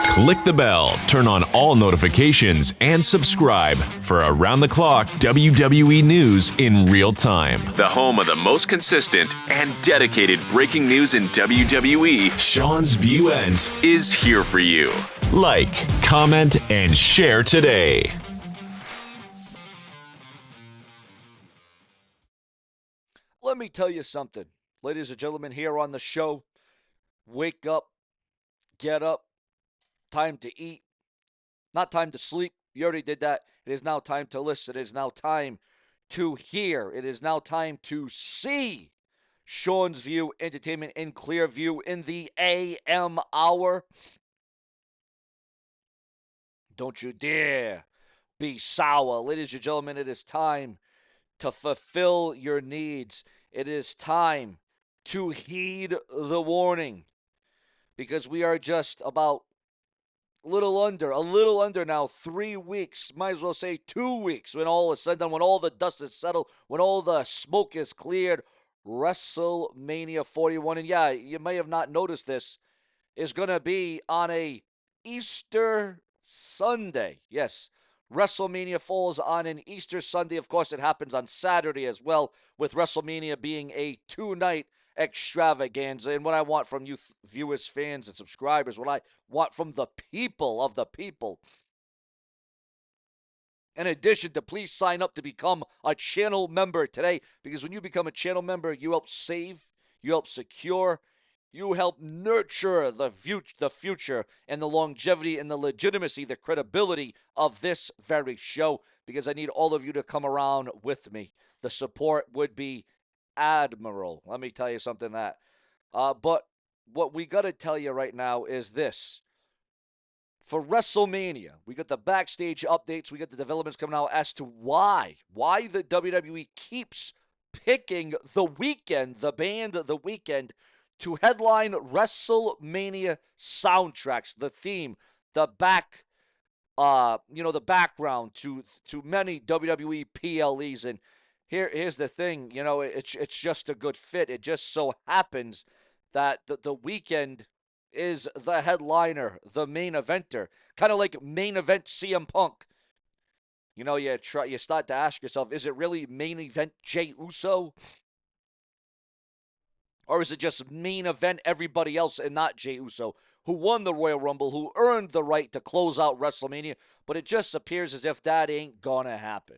Click the bell, turn on all notifications, and subscribe for around-the-clock WWE news in real time. The home of the most consistent and dedicated breaking news in WWE, Seanzviewent, is here for you. Like, comment, and share today. Let me tell you something, ladies and gentlemen, here on the show. Wake up, get up, time to eat, not time to sleep. You already did that. It is now time to listen. It is now time to hear. It is now time to see Sean's View Entertainment in Clearview in the AM hour. Don't you dare be sour. Ladies and gentlemen, it is time to fulfill your needs. It is time to heed the warning, because we are just about a little under now 3 weeks, might as well say 2 weeks, when all is said and done, when all the dust is settled, when all the smoke is cleared. WrestleMania 41, and yeah, you may have not noticed this, is going to be on a Easter Sunday. Yes, WrestleMania falls on an Easter Sunday. Of course, it happens on Saturday as well, with WrestleMania being a 2-night extravaganza. And what I want from you viewers, fans, and subscribers, what I want from the people of the people, in addition to, please sign up to become a channel member today, because when you become a channel member, you help save, you help secure, you help nurture the future and the longevity and the legitimacy, the credibility of this very show, because I need all of you to come around with me. The support would be admirable. Let me tell you something but what we got to tell you right now is this. For WrestleMania, we got the backstage updates, we got the developments coming out as to why the WWE keeps picking The Weeknd, the band The Weeknd, to headline WrestleMania soundtracks, the theme, the the background to many WWE PLEs. And here's the thing, it's just a good fit. It just so happens that the Weeknd is the headliner, the main eventer, kind of like main event CM Punk. You start to ask yourself, is it really main event Jey Uso? Or is it just main event everybody else and not Jey Uso, who won the Royal Rumble, who earned the right to close out WrestleMania? But it just appears as if that ain't gonna happen.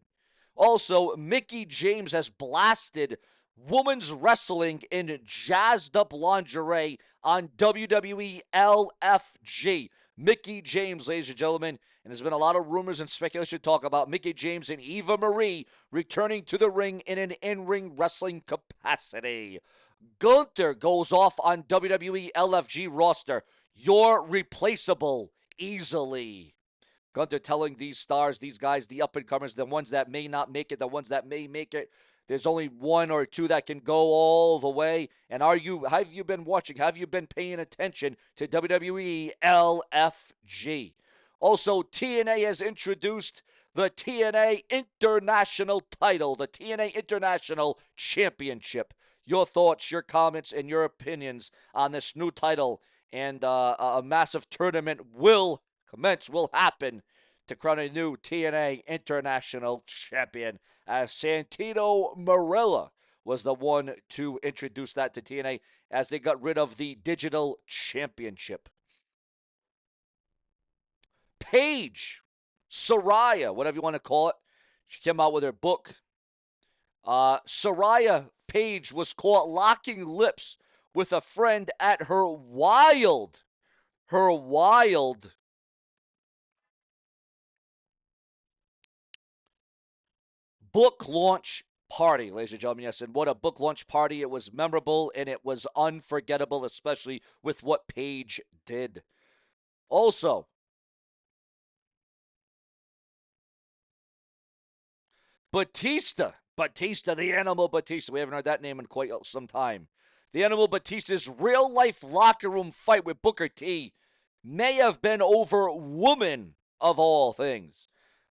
Also, Mickie James has blasted women's wrestling in jazzed up lingerie on WWE LFG. Mickie James, ladies and gentlemen, and there's been a lot of rumors and speculation talk about Mickie James and Eva Marie returning to the ring in an in-ring wrestling capacity. Gunther goes off on WWE LFG roster. You're replaceable easily. Gunther telling these stars, these guys, the up-and-comers, the ones that may not make it, the ones that may make it, there's only one or two that can go all the way. And have you been watching? Have you been paying attention to WWE LFG? Also, TNA has introduced the TNA International title, the TNA International Championship. Your thoughts, your comments, and your opinions on this new title, and a massive tournament will happen to crown a new TNA International Champion, as Santino Marella was the one to introduce that to TNA as they got rid of the Digital Championship. Paige, Soraya, whatever you want to call it, she came out with her book. Soraya Paige was caught locking lips with a friend at her wild book launch party, ladies and gentlemen. Yes, and what a book launch party. It was memorable and it was unforgettable, especially with what Paige did. Also, Batista, the Animal Batista. We haven't heard that name in quite some time. The Animal Batista's real-life locker room fight with Booker T may have been over woman of all things.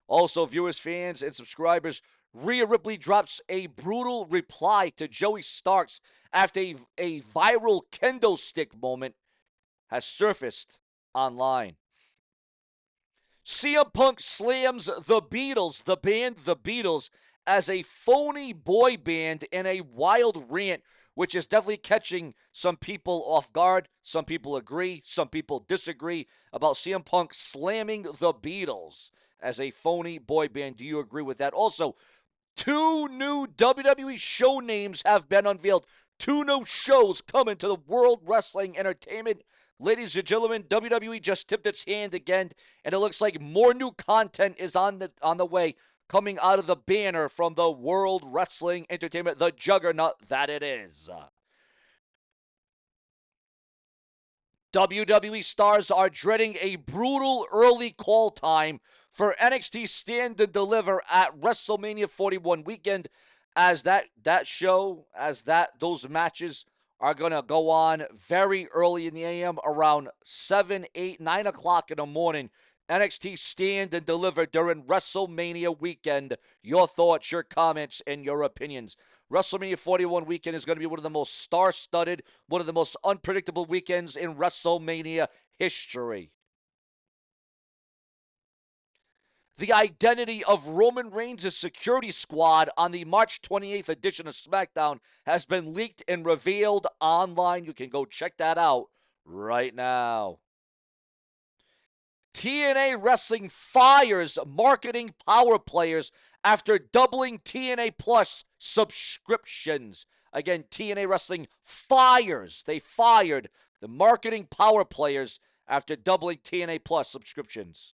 Also, viewers, fans, and subscribers, Rhea Ripley drops a brutal reply to Joey Starks after a viral kendo stick moment has surfaced online. CM Punk slams the Beatles, the band The Beatles, as a phony boy band in a wild rant, which is definitely catching some people off guard. Some people agree, some people disagree about CM Punk slamming the Beatles as a phony boy band. Do you agree with that? Also, two new WWE show names have been unveiled. Two new shows coming to the World Wrestling Entertainment. Ladies and gentlemen, WWE just tipped its hand again, and it looks like more new content is on the way, coming out of the banner from the World Wrestling Entertainment, the juggernaut that it is. WWE stars are dreading a brutal early call time for NXT Stand and Deliver at WrestleMania 41 weekend, as those matches are going to go on very early in the AM, around 7, 8, 9 o'clock in the morning. NXT Stand and Deliver during WrestleMania weekend. Your thoughts, your comments, and your opinions. WrestleMania 41 weekend is going to be one of the most star-studded, one of the most unpredictable weekends in WrestleMania history. The identity of Roman Reigns' security squad on the March 28th edition of SmackDown has been leaked and revealed online. You can go check that out right now. TNA Wrestling fires marketing power players after doubling TNA Plus subscriptions. Again, TNA Wrestling fires. They fired the marketing power players after doubling TNA Plus subscriptions.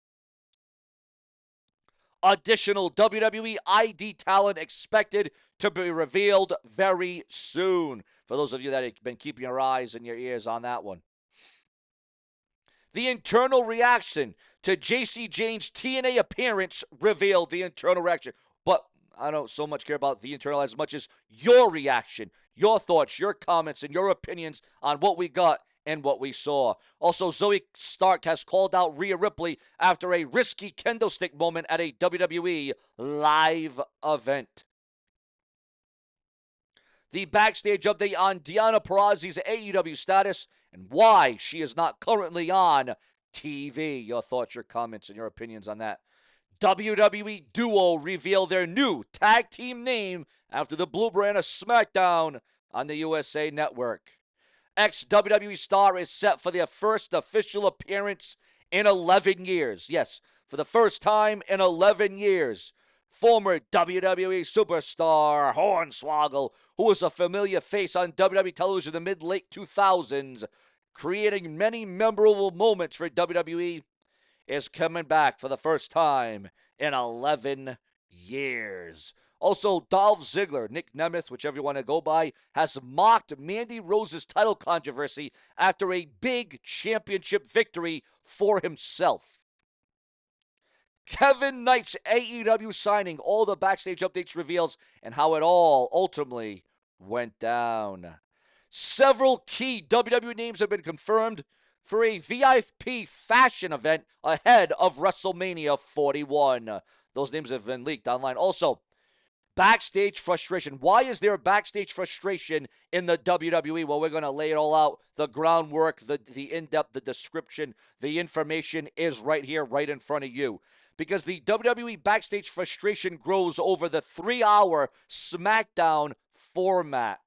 Additional WWE ID talent expected to be revealed very soon. For those of you that have been keeping your eyes and your ears on that one. The internal reaction to JC Jane's TNA appearance revealed. The internal reaction. But I don't so much care about the internal as much as your reaction, your thoughts, your comments, and your opinions on what we got and what we saw. Also, Zoe Stark has called out Rhea Ripley after a risky kendo stick moment at a WWE live event. The backstage update on Deonna Purrazzi's AEW status and why she is not currently on TV. Your thoughts, your comments, and your opinions on that. WWE Duo reveal their new tag team name after the Blue Brand of SmackDown on the USA Network. Ex-WWE star is set for their first official appearance in 11 years. Yes, for the first time in 11 years. Former WWE superstar Hornswoggle, who was a familiar face on WWE television in the mid-late 2000s, creating many memorable moments for WWE, is coming back for the first time in 11 years. Also, Dolph Ziggler, Nick Nemeth, whichever you want to go by, has mocked Mandy Rose's title controversy after a big championship victory for himself. Kevin Knight's AEW signing, all the backstage updates reveals, and how it all ultimately went down. Several key WWE names have been confirmed for a VIP fashion event ahead of WrestleMania 41. Those names have been leaked online. Also, backstage frustration. Why is there backstage frustration in the WWE? Well, we're going to lay it all out. The groundwork, the in-depth, the description, the information is right here, right in front of you. Because the WWE backstage frustration grows over the 3-hour SmackDown format.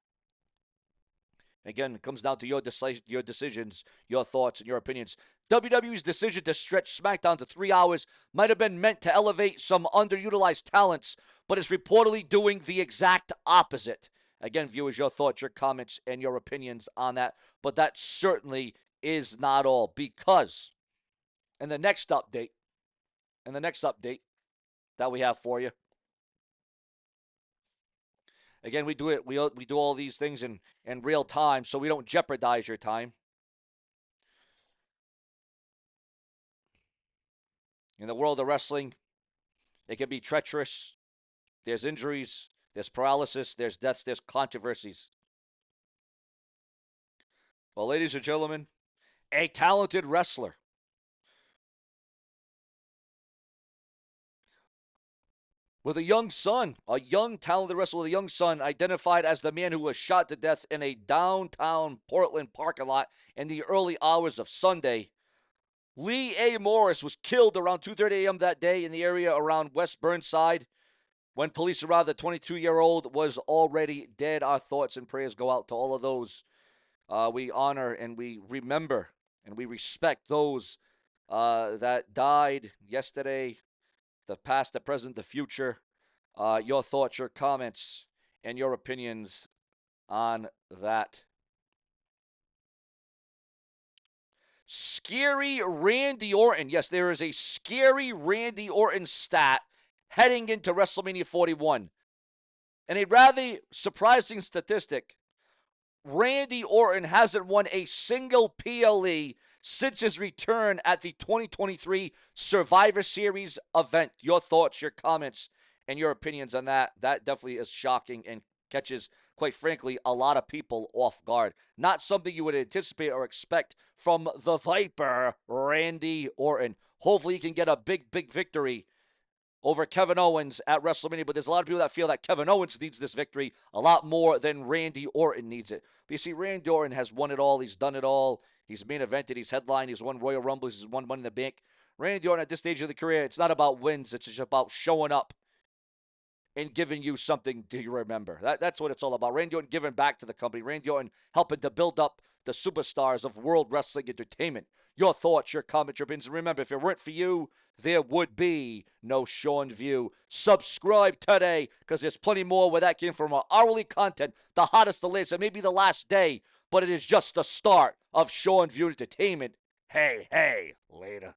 Again, it comes down to your decisions, your thoughts, and your opinions. WWE's decision to stretch SmackDown to 3 hours might have been meant to elevate some underutilized talents, but is reportedly doing the exact opposite. Again, viewers, your thoughts, your comments, and your opinions on that. But that certainly is not all, because in the next update that we have for you, again, we do all these things in real time, so we don't jeopardize your time. In the world of wrestling, it can be treacherous. There's injuries, there's paralysis, there's deaths, there's controversies. Well, ladies and gentlemen, a talented wrestler with a young talented wrestler with a young son, identified as the man who was shot to death in a downtown Portland parking lot in the early hours of Sunday, Lee A. Morris was killed around 2:30 a.m. that day in the area around West Burnside. When police arrived, the 22-year-old was already dead. Our thoughts and prayers go out to all of those. We honor and we remember and we respect those that died yesterday, the past, the present, the future. Your thoughts, your comments, and your opinions on that. Scary Randy Orton. Yes, there is a scary Randy Orton stat heading into WrestleMania 41. And a rather surprising statistic, Randy Orton hasn't won a single PLE since his return at the 2023 Survivor Series event. Your thoughts, your comments, and your opinions on that. That definitely is shocking and catches, quite frankly, a lot of people off guard. Not something you would anticipate or expect from the Viper, Randy Orton. Hopefully he can get a big, big victory over Kevin Owens at WrestleMania, but there's a lot of people that feel that Kevin Owens needs this victory a lot more than Randy Orton needs it. But you see, Randy Orton has won it all. He's done it all. He's main evented. He's headlined. He's won Royal Rumbles. He's won Money in the Bank. Randy Orton at this stage of the career, it's not about wins. It's just about showing up and giving you something to remember. That's what it's all about. Randy Orton giving back to the company. Randy Orton helping to build up the superstars of World Wrestling Entertainment. Your thoughts, your comments, your opinions. And remember, if it weren't for you, there would be no Seanzview. Subscribe today, because there's plenty more where that came from. Our hourly content, the hottest, the latest. It may be the last day, but it is just the start of Seanzview Entertainment. Hey, later.